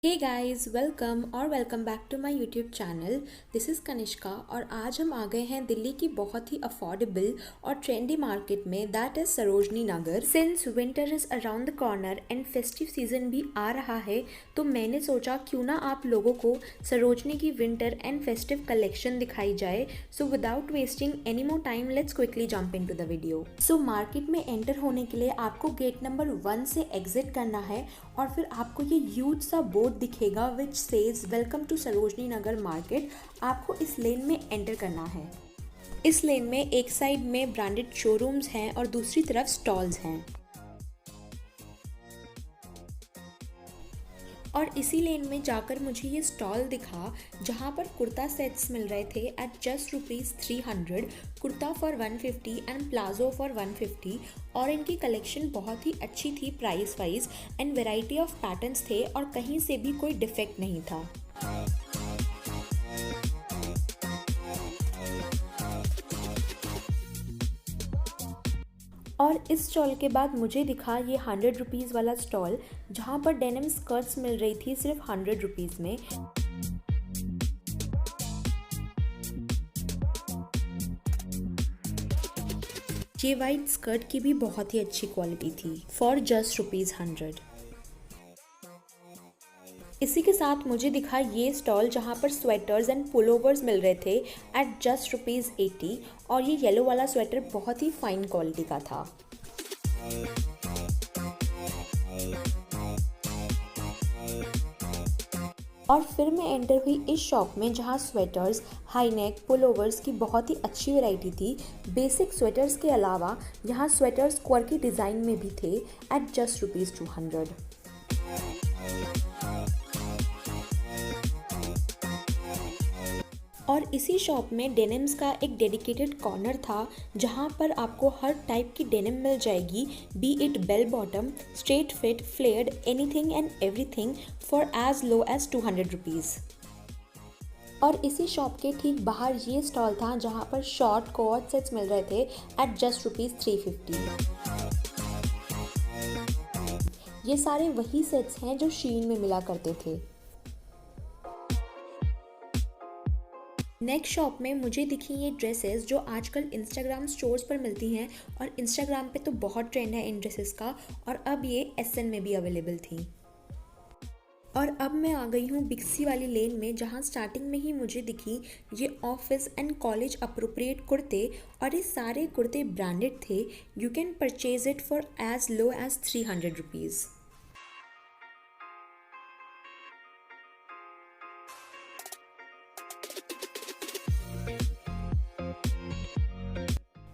Hey guys, welcome back to my YouTube channel. This is Kanishka और आज हम आ गए हैं दिल्ली की बहुत ही अफोर्डेबल और ट्रेंडी मार्केट में, that is Sarojini Nagar. Since winter is around the corner and festive season भी आ रहा है, तो मैंने सोचा क्यों ना आप लोगों को सरोजनी की विंटर एंड फेस्टिव कलेक्शन दिखाई जाए। So without wasting any more time, let's quickly jump into the video. So market में एंटर होने के लिए आपको गेट नंबर 1 से एग्जिट करना है और फिर आपको ये ह्यूज सा बोर्ड दिखेगा which says welcome to Sarojini Nagar market. आपको इस लेन में एंटर करना है। इस लेन में एक साइड में ब्रांडेड शोरूम्स हैं और दूसरी तरफ स्टॉल्स हैं। और इसी लेन में जाकर मुझे ये स्टॉल दिखा जहाँ पर कुर्ता सेट्स मिल रहे थे at just ₹300, kurta for 150 and palazzo for 150। और इनकी कलेक्शन बहुत ही अच्छी थी price wise and variety of patterns थे और कहीं से भी कोई डिफेक्ट नहीं था। और इस स्टॉल के बाद मुझे दिखा ये ₹100 वाला स्टॉल जहाँ पर डेनिम स्कर्ट्स मिल रही थी सिर्फ ₹100 में। ये वाइट स्कर्ट की भी बहुत ही अच्छी क्वालिटी थी फॉर जस्ट ₹100। इसी के साथ मुझे दिखा ये स्टॉल जहाँ पर स्वेटर्स एंड पुलोवर्स मिल रहे थे एट जस्ट ₹80। और ये येलो वाला स्वेटर बहुत ही फाइन क्वालिटी का था। और फिर मैं एंटर हुई इस शॉप में जहाँ स्वेटर्स, हाई नेक, पुलोवर्स की बहुत ही अच्छी वैरायटी थी। बेसिक स्वेटर्स के अलावा यहाँ स्वेटर्स क्वर्की डिज़ाइन में भी थे एट जस्ट ₹200। और इसी शॉप में डेनिम्स का एक डेडिकेटेड कॉर्नर था जहाँ पर आपको हर टाइप की डेनिम मिल जाएगी, be it bell bottom, straight fit, flared, anything and everything for as low as ₹200। और इसी शॉप के ठीक बाहर ये स्टॉल था जहाँ पर शॉर्ट कोट सेट्स मिल रहे थे एट जस्ट ₹350। ये सारे वही सेट्स हैं जो शीन में मिला करते थे। नेक्स्ट शॉप में मुझे दिखी ये ड्रेसेस जो आजकल इंस्टाग्राम स्टोर्स पर मिलती हैं और इंस्टाग्राम पे तो बहुत ट्रेंड है इन ड्रेसेस का, और अब ये एसएन में भी अवेलेबल थी। और अब मैं आ गई हूँ बिक्सी वाली लेन में जहाँ स्टार्टिंग में ही मुझे दिखी ये ऑफिस एंड कॉलेज अप्रोप्रिएट कुर्ते, और ये सारे कुर्ते ब्रांडेड थे। You can purchase it for as low as ₹300।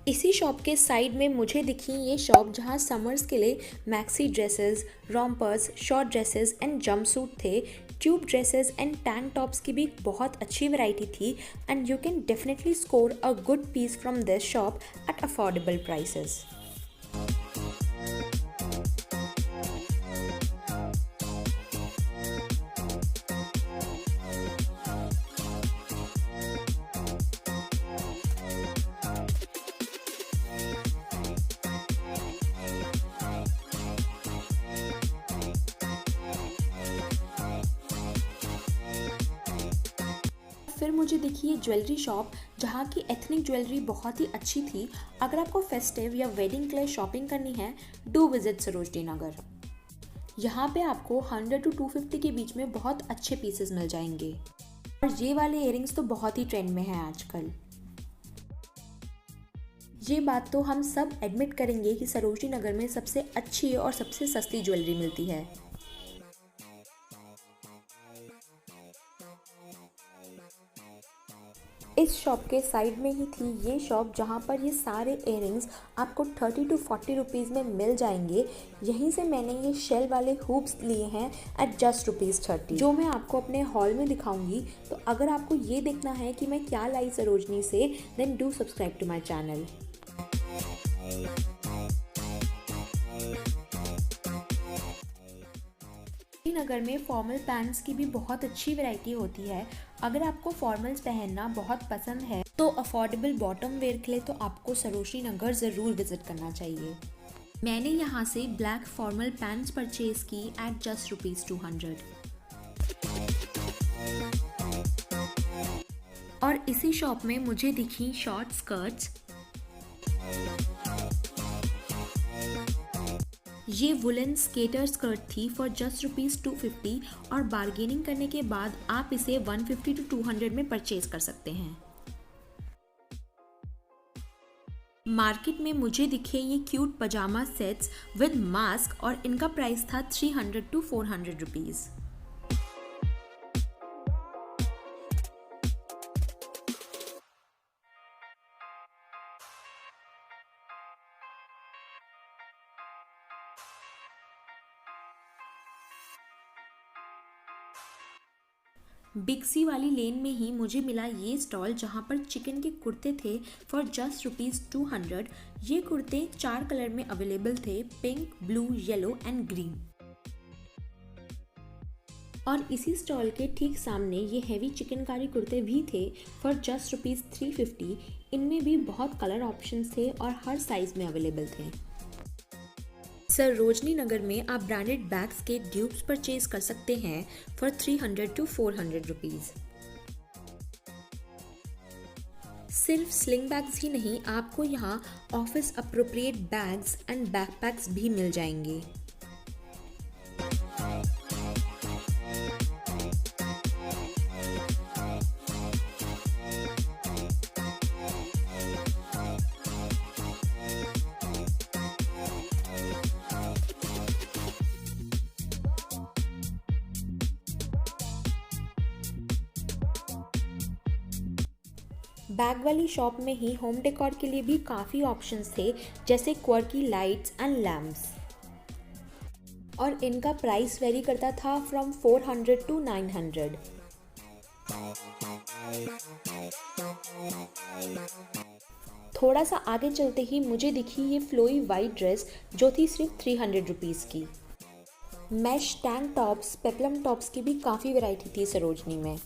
इसी शॉप के साइड में मुझे दिखी ये शॉप जहाँ समर्स के लिए maxi dresses, rompers, short dresses and jumpsuit थे। Tube dresses and tank tops की भी बहुत अच्छी वैरायटी थी and you can definitely score a good piece from this shop at affordable prices. फिर मुझे दिखी ये ज्वेलरी शॉप जहाँ की एथनिक ज्वेलरी बहुत ही अच्छी थी। अगर आपको फेस्टिव या वेडिंग के लिए शॉपिंग करनी है, डू विजिट सरोजनी नगर। यहाँ पे आपको 100 to 250 के बीच में बहुत अच्छे पीसेस मिल जाएंगे। और ये वाले इयरिंग्स तो बहुत ही ट्रेंड में हैं आजकल। ये बात तो हम सब एडमिट करेंगे कि सरोजनी नगर में सबसे अच्छी और सबसे सस्ती ज्वेलरी मिलती है। इस शॉप के साइड में ही थी ये शॉप जहाँ पर ये सारे इयरिंग्स आपको 30 to 40 रुपीज़ में मिल जाएंगे। यहीं से मैंने ये शेल वाले हुप्स लिए हैं एट जस्ट ₹30, जो मैं आपको अपने हॉल में दिखाऊंगी। तो अगर आपको ये देखना है कि मैं क्या लाई सरोजनी से, then do subscribe to my channel. Nagar में फॉर्मल पैंट्स की भी बहुत अच्छी वैरायटी होती है। अगर आपको फॉर्मल्स पहनना बहुत पसंद है तो अफोर्डेबल बॉटम वेयर के लिए तो आपको सरोजनी नगर ज़रूर विजिट करना चाहिए। मैंने यहाँ से ब्लैक फॉर्मल पैंट्स परचेज की एट जस्ट ₹200। और इसी शॉप में मुझे दिखी शॉर्ट स्कर्ट्स। ये वुलन स्केटर स्कर्ट थी फॉर जस्ट ₹250 और बार्गेनिंग करने के बाद आप इसे 150 to 200 में परचेज कर सकते हैं। मार्केट में मुझे दिखे ये cute pyjama sets with mask और इनका प्राइस था 300 to 400 रुपीज़। बिग सी वाली लेन में ही मुझे मिला ये स्टॉल जहाँ पर चिकन के कुर्ते थे फॉर जस्ट ₹200। ये कुर्ते 4 कलर में अवेलेबल थे, pink, blue, yellow and green. और इसी स्टॉल के ठीक सामने ये हैवी चिकनकारी कुर्ते भी थे फॉर जस्ट ₹350। इनमें भी बहुत कलर ऑप्शंस थे और हर साइज में अवेलेबल थे। सरोजनी नगर में आप ब्रांडेड बैग्स के ड्यूब्स परचेज कर सकते हैं फॉर 300 to 400 रुपीज़। सिर्फ स्लिंग बैग्स ही नहीं, आपको यहाँ office appropriate bags and backpacks भी मिल जाएंगे। बैग वाली शॉप में ही होम डेकोर के लिए भी काफ़ी ऑप्शंस थे, जैसे क्वर्की लाइट्स एंड लैम्प्स, और इनका प्राइस वेरी करता था फ्रॉम 400 to 900। थोड़ा सा आगे चलते ही मुझे दिखी ये फ्लोई वाइट ड्रेस जो थी सिर्फ 300 रुपीज़ की। Mesh tank tops, peplum tops की भी काफ़ी वैरायटी थी सरोजनी में।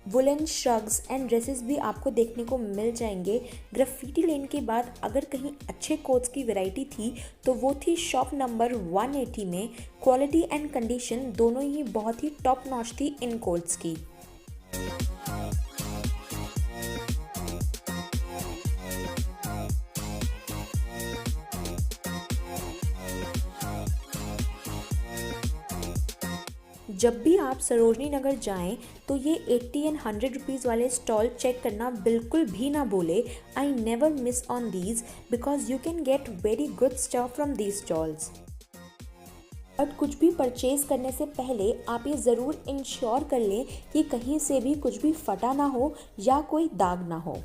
वुलन श्रग्स एंड ड्रेसेस भी आपको देखने को मिल जाएंगे। ग्राफिटी लेन के बाद अगर कहीं अच्छे कोट्स की वैरायटी थी तो वो थी शॉप नंबर 180 में। क्वालिटी एंड कंडीशन दोनों ही बहुत ही टॉप नॉच थी इन कोट्स की। जब भी आप सरोजनी नगर जाएं तो ये 80 and 100 रुपीज़ वाले स्टॉल चेक करना बिल्कुल भी ना बोले। I never miss on these because you can get very good stuff from these stalls. और कुछ भी परचेज करने से पहले आप ये ज़रूर इंश्योर कर लें कि कहीं से भी कुछ भी फटा ना हो या कोई दाग ना हो।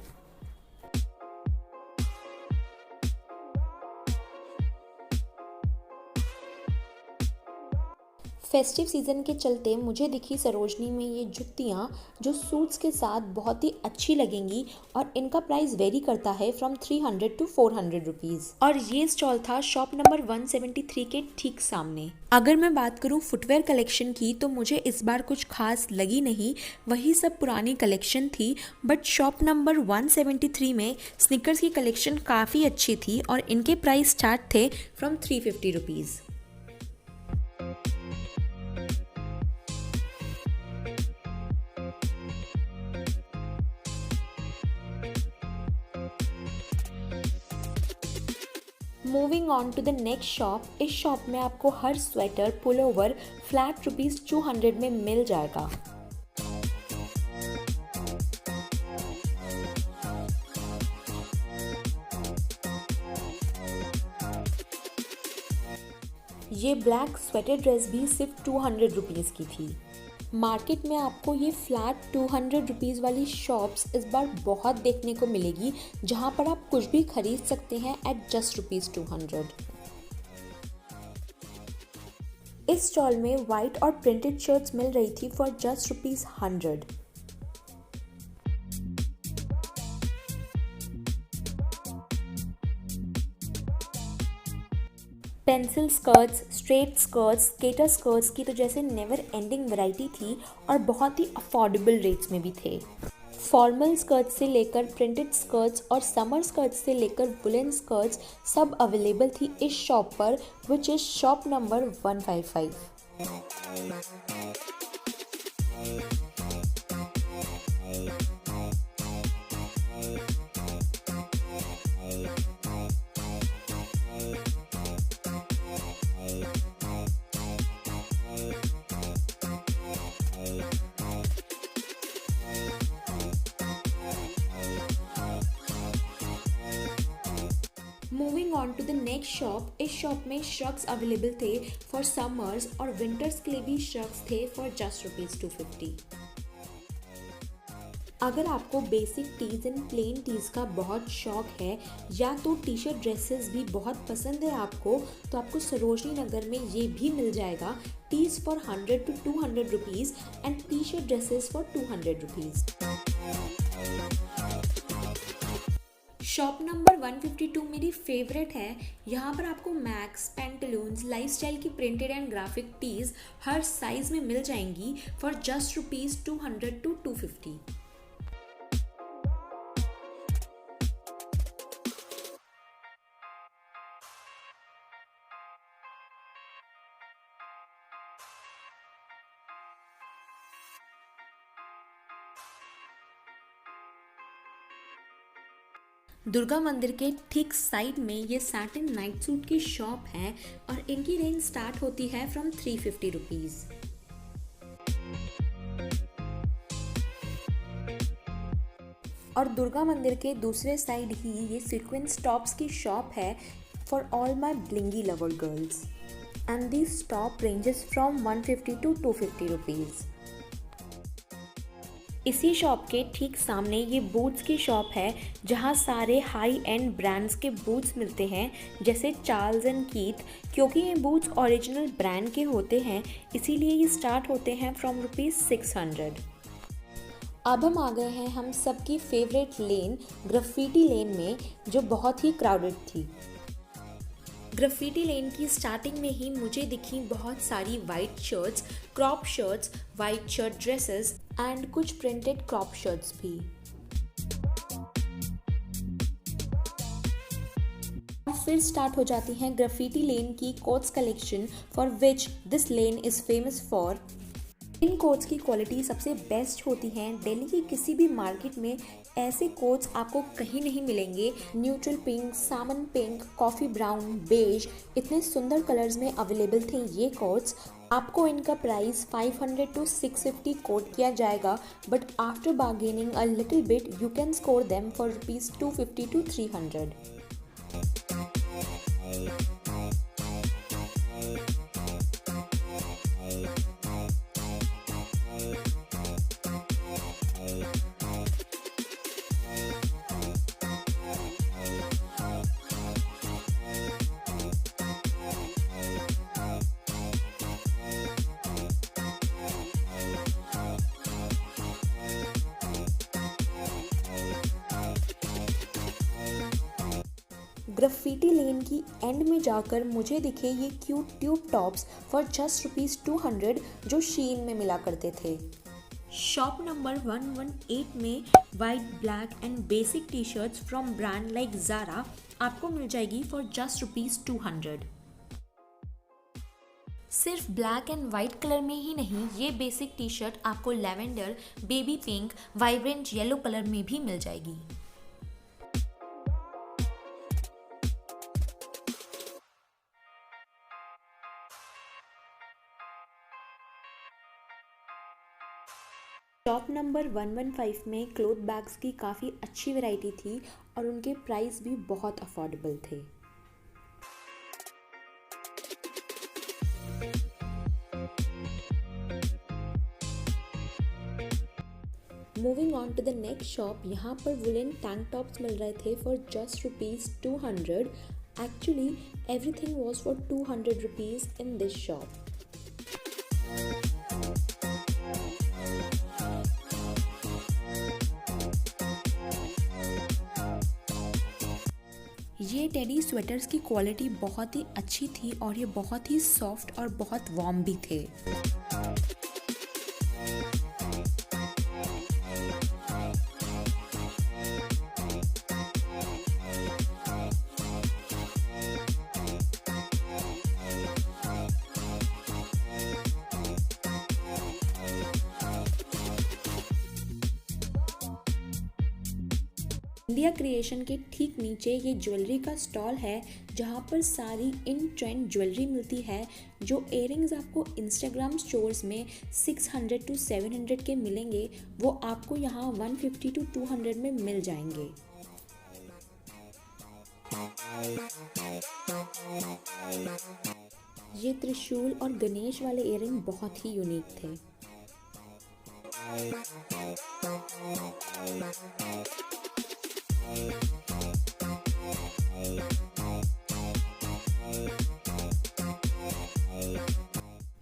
फेस्टिव सीज़न के चलते मुझे दिखी सरोजनी में ये जुतियाँ जो सूट्स के साथ बहुत ही अच्छी लगेंगी और इनका प्राइस वेरी करता है फ्रॉम 300 to 400 रुपीज़। और ये स्टॉल था शॉप नंबर 173 के ठीक सामने। अगर मैं बात करूँ फुटवेयर कलेक्शन की तो मुझे इस बार कुछ खास लगी नहीं, वही सब पुरानी कलेक्शन थी। बट शॉप नंबर 173 में स्निकर्स की कलेक्शन काफ़ी अच्छी थी और इनके प्राइस स्टार्ट थे from 350 rupees. Moving on to the next shop. इस शॉप में आपको हर स्वेटर, पुलोवर फ्लैट ₹200 में मिल जाएगा। ये ब्लैक स्वेटर ड्रेस भी सिर्फ 200 रुपीज़ की थी। मार्केट में आपको ये फ्लैट 200 रुपीज़ वाली शॉप्स इस बार बहुत देखने को मिलेगी, जहाँ पर आप कुछ भी खरीद सकते हैं एट जस्ट ₹200। इस स्टॉल में वाइट और प्रिंटेड शर्ट्स मिल रही थी for just ₹100। Pencil skirts, straight skirts, skater skirts की तो जैसे नेवर एंडिंग वैरायटी थी और बहुत ही अफोर्डेबल रेट्स में भी थे। फॉर्मल स्कर्ट्स से लेकर प्रिंटेड स्कर्ट्स और समर स्कर्ट्स से लेकर वुलन स्कर्ट्स सब अवेलेबल थी इस शॉप पर, which is shop number 155। Moving on to the next shop, इस शॉप में श्रग्स अवेलेबल थे फॉर समर्स और विंटर्स के लिए भी श्रग्स थे फॉर जस्ट ₹250। अगर आपको basic tees and plain tees का बहुत शौक है या तो टी शर्ट ड्रेसेस भी बहुत पसंद है आपको, तो आपको सरोजनी नगर में ये भी मिल जाएगा। Tees for 100 to 200 rupees and T shirt dresses for 200 rupees. Shop number 152 मेरी फेवरेट है। यहाँ पर आपको मैक्स, पैंटलून्स, लाइफस्टाइल की प्रिंटेड एंड ग्राफिक टीज हर साइज में मिल जाएंगी फॉर जस्ट ₹200 to 250। दुर्गा मंदिर के ठीक साइड में ये सैटिन नाइट सूट की शॉप है और इनकी रेंज स्टार्ट होती है फ्रॉम 350 रुपीज़। और दुर्गा मंदिर के दूसरे साइड ही ये सीक्वेंस टॉप्स की शॉप है for all my blingy lover girls and this top ranges from 150 to 250 rupees. इसी शॉप के ठीक सामने ये बूट्स की शॉप है जहाँ सारे हाई एंड ब्रांड्स के बूट्स मिलते हैं जैसे चार्ल्स एंड कीथ। क्योंकि ये बूट्स ओरिजिनल ब्रांड के होते हैं इसीलिए ये स्टार्ट होते हैं फ्रॉम ₹600। अब हम आ गए हैं हम सबकी फेवरेट लेन ग्राफिटी लेन में, जो बहुत ही क्राउडेड थी। ग्राफिटी लेन की स्टार्टिंग में ही मुझे दिखी बहुत सारी white shirts, crop shirts, white shirt dresses and कुछ प्रिंटेड क्रॉप शर्ट्स भी। फिर स्टार्ट हो जाती हैं ग्राफिटी लेन की quotes collection for which this lane is famous for. In quotes की क्वालिटी सबसे बेस्ट होती है। दिल्ली की किसी भी मार्केट में ऐसे कोट्स आपको कहीं नहीं मिलेंगे। न्यूट्रल पिंक, सामन पिंक, कॉफ़ी ब्राउन, बेज, इतने सुंदर कलर्स में अवेलेबल थे ये कोट्स। आपको इनका प्राइस 500 to 650 कोट किया जाएगा, but after bargaining a little bit you can score them for ₹250 to 300। Graffiti lane की एंड में जाकर मुझे दिखे ये cute tube tops for just ₹200 जो शीन में मिला करते थे। शॉप नंबर 118 में white, black and basic T shirts from brand like Zara आपको मिल जाएगी फॉर जस्ट ₹200। सिर्फ ब्लैक एंड वाइट कलर में ही नहीं, ये बेसिक टी शर्ट आपको lavender, baby pink, vibrant yellow colour में भी मिल जाएगी। शॉप नंबर 115 में क्लोथ बैग्स की काफ़ी अच्छी वैरायटी थी और उनके प्राइस भी बहुत अफोर्डेबल थे। Moving on to the next shop, यहाँ पर वुलन टैंक टॉप्स मिल रहे थे for just ₹200। Actually everything was for ₹200 in this shop. ये टेडी स्वेटर्स की क्वालिटी बहुत ही अच्छी थी और ये बहुत ही सॉफ्ट और बहुत वार्म भी थे। इंडिया क्रिएशन के ठीक नीचे ये ज्वेलरी का स्टॉल है जहाँ पर सारी इन ट्रेंड ज्वेलरी मिलती है। जो इयररिंग्स आपको इंस्टाग्राम स्टोर्स में 600 to 700 के मिलेंगे वो आपको यहाँ 150 to 200 में मिल जाएंगे। ये त्रिशूल और गणेश वाले इयररिंग बहुत ही यूनिक थे।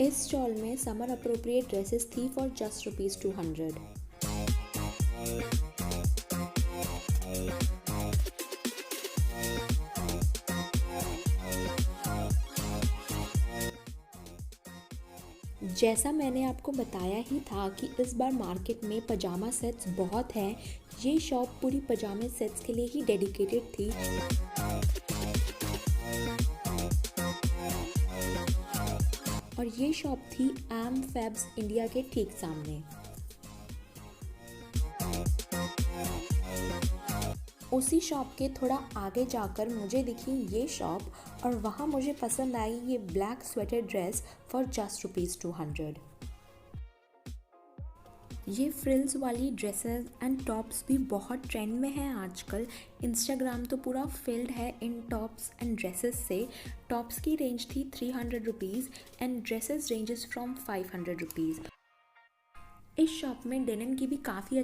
इस स्टॉल में समर अप्रोप्रिएट ड्रेसेस थी फॉर जस्ट ₹200। जैसा मैंने आपको बताया ही था कि इस बार मार्केट में पजामा सेट्स बहुत हैं। ये शॉप पूरी पजामे सेट्स के लिए ही डेडिकेटेड थी। और ये शॉप थी एम फैब्स इंडिया के ठीक सामने। उसी शॉप के थोड़ा आगे जाकर मुझे दिखी ये शॉप और वहाँ मुझे पसंद आई ये black sweater dress for just ₹200। ये फ्रिल्स वाली ड्रेसेस एंड टॉप्स भी बहुत ट्रेंड में हैं आजकल। इंस्टाग्राम तो पूरा फिल्ड है इन टॉप्स एंड ड्रेसेस से। टॉप्स की रेंज थी ₹300 एंड ड्रेसेस रेंजेस फ्रॉम ₹500। इस शॉप में डेनिम की भी काफ़ी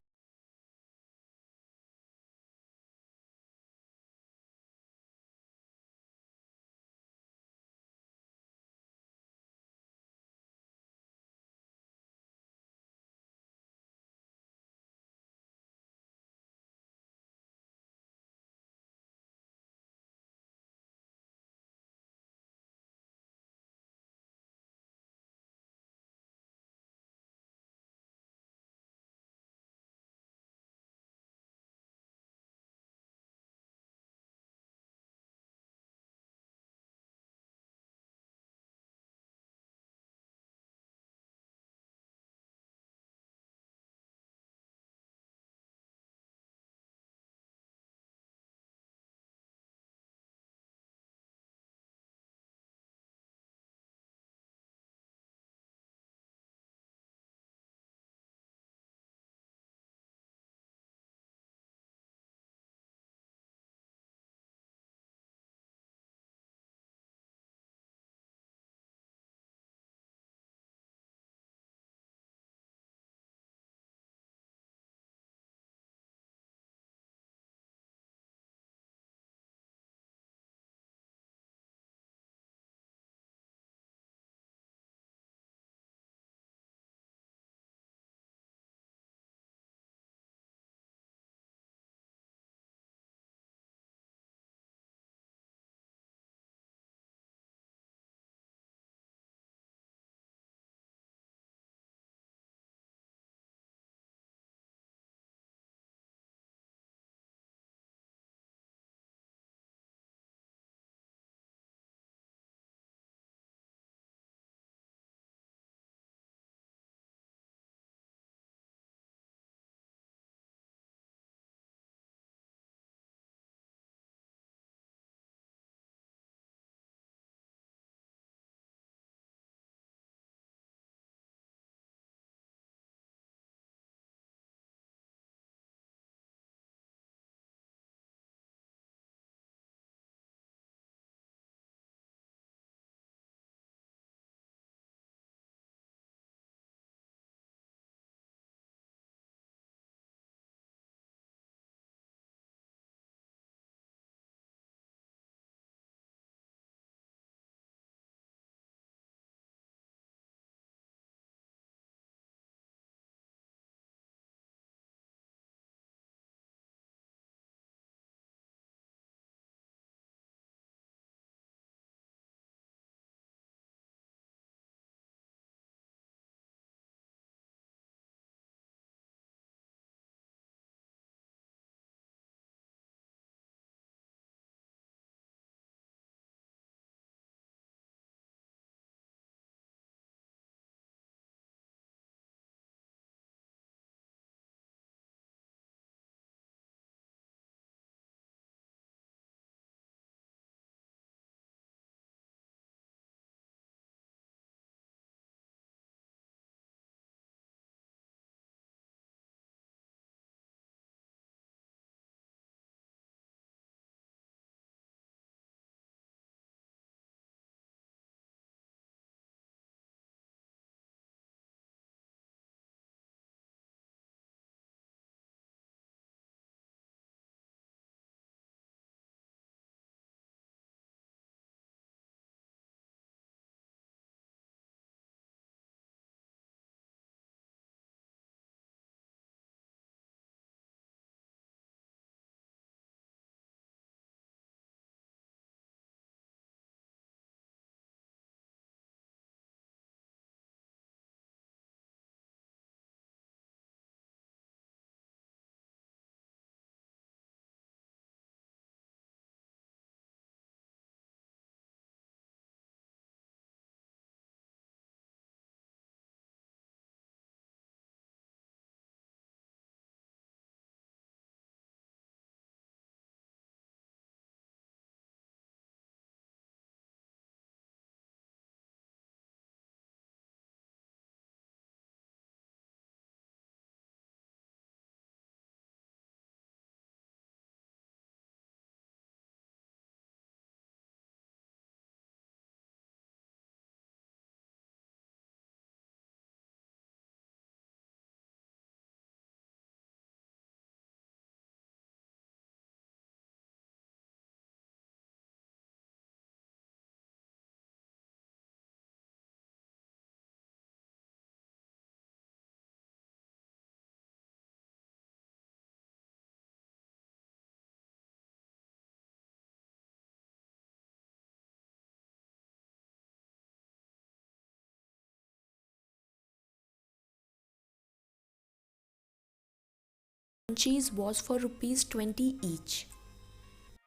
cheese was for rupees 20 each.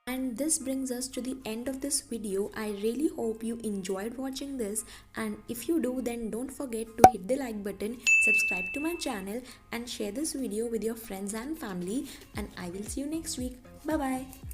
And this brings us to the end of this video. I really hope you enjoyed watching this, and if you do, then don't forget to hit the like button, subscribe to my channel and share this video with your friends and family, and I will see you next week. Bye bye.